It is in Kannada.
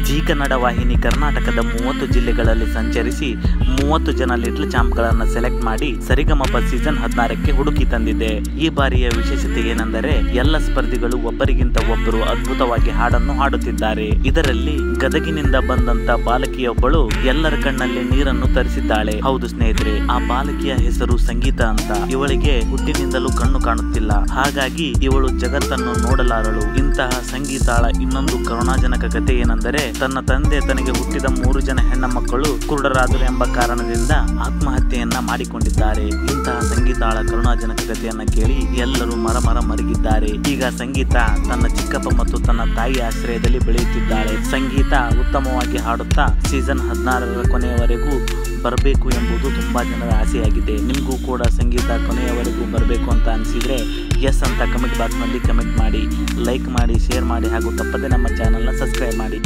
ಜೀ ಕನ್ನಡ ವಾಹಿನಿ ಕರ್ನಾಟಕದ 30 ಜಿಲ್ಲೆಗಳಲ್ಲಿ ಸಂಚರಿಸಿ 30 ಜನ ಲಿಟಲ್ ಚಾಂಪ್ಗಳನ್ನು ಸೆಲೆಕ್ಟ್ ಮಾಡಿ ಸರಿಗಮಪ ಸೀಸನ್ 16ಕ್ಕೆ ಹುಡುಕಿ ತಂದಿದೆ. ಈ ಬಾರಿಯ ವಿಶೇಷತೆ ಏನೆಂದರೆ ಎಲ್ಲ ಸ್ಪರ್ಧಿಗಳು ಒಬ್ಬರಿಗಿಂತ ಒಬ್ಬರು ಅದ್ಭುತವಾಗಿ ಹಾಡನ್ನು ಹಾಡುತ್ತಿದ್ದಾರೆ. ಇದರಲ್ಲಿ ಗದಗಿನಿಂದ ಬಂದಂತ ಬಾಲಕಿಯೊಬ್ಬಳು ಎಲ್ಲರ ಕಣ್ಣಲ್ಲಿ ನೀರನ್ನು ತರಿಸಿದ್ದಾಳೆ. ಹೌದು ಸ್ನೇಹಿತರೆ, ಆ ಬಾಲಕಿಯ ಹೆಸರು ಸಂಗೀತ ಅಂತ. ಇವಳಿಗೆ ಹುಟ್ಟಿನಿಂದಲೂ ಕಣ್ಣು ಕಾಣುತ್ತಿಲ್ಲ, ಹಾಗಾಗಿ ಇವಳು ಜಗತ್ತನ್ನು ನೋಡಲಾರಳು. ಇಂತಹ ಸಂಗೀತಾಳ ಇನ್ನೊಂದು ಕರುಣಾಜನಕ ಕಥೆ ಏನೆಂದರೆ, ತನ್ನ ತಂದೆ ತನಗೆ ಹುಟ್ಟಿದ 3 ಜನ ಹೆಣ್ಣ ಮಕ್ಕಳು ಕುರುಡರಾದರು ಎಂಬ ಕಾರಣದಿಂದ ಆತ್ಮಹತ್ಯೆಯನ್ನ ಮಾಡಿಕೊಂಡಿದ್ದಾರೆ. ಇಂತಹ ಸಂಗೀತಾಳ ಕರುಣಾಜನಕ ಕಥೆಯನ್ನ ಕೇಳಿ ಎಲ್ಲರೂ ಮರ ಮರಗಿದ್ದಾರೆ. ಈಗ ಸಂಗೀತ ತನ್ನ ಚಿಕ್ಕಪ್ಪ ಮತ್ತು ತನ್ನ ತಾಯಿ ಆಶ್ರಯದಲ್ಲಿ ಬೆಳೆಯುತ್ತಿದ್ದಾಳೆ. ಸಂಗೀತ ಉತ್ತಮವಾಗಿ ಹಾಡುತ್ತಾ ಸೀಸನ್ 16ರ ಕೊನೆಯವರೆಗೂ ಬರಬೇಕು ಎಂಬುದು ತುಂಬಾ ಜನರ ಆಸೆಯಾಗಿದೆ. ನಿಮಗೂ ಕೂಡ ಸಂಗೀತ ಕೊನೆಯವರೆಗೂ ಬರಬೇಕು ಅಂತ ಅನಿಸಿದ್ರೆ ಎಸ್ ಅಂತ ಕಮೆಂಟ್ ಬಾಕ್ಸ್ ನಲ್ಲಿ ಕಮೆಂಟ್ ಮಾಡಿ, ಲೈಕ್ ಮಾಡಿ, ಶೇರ್ ಮಾಡಿ ಹಾಗೂ ತಪ್ಪದೆ ನಮ್ಮ ಚಾನೆಲ್ನ ಸಬ್ಸ್ಕ್ರೈಬ್ ಮಾಡಿ.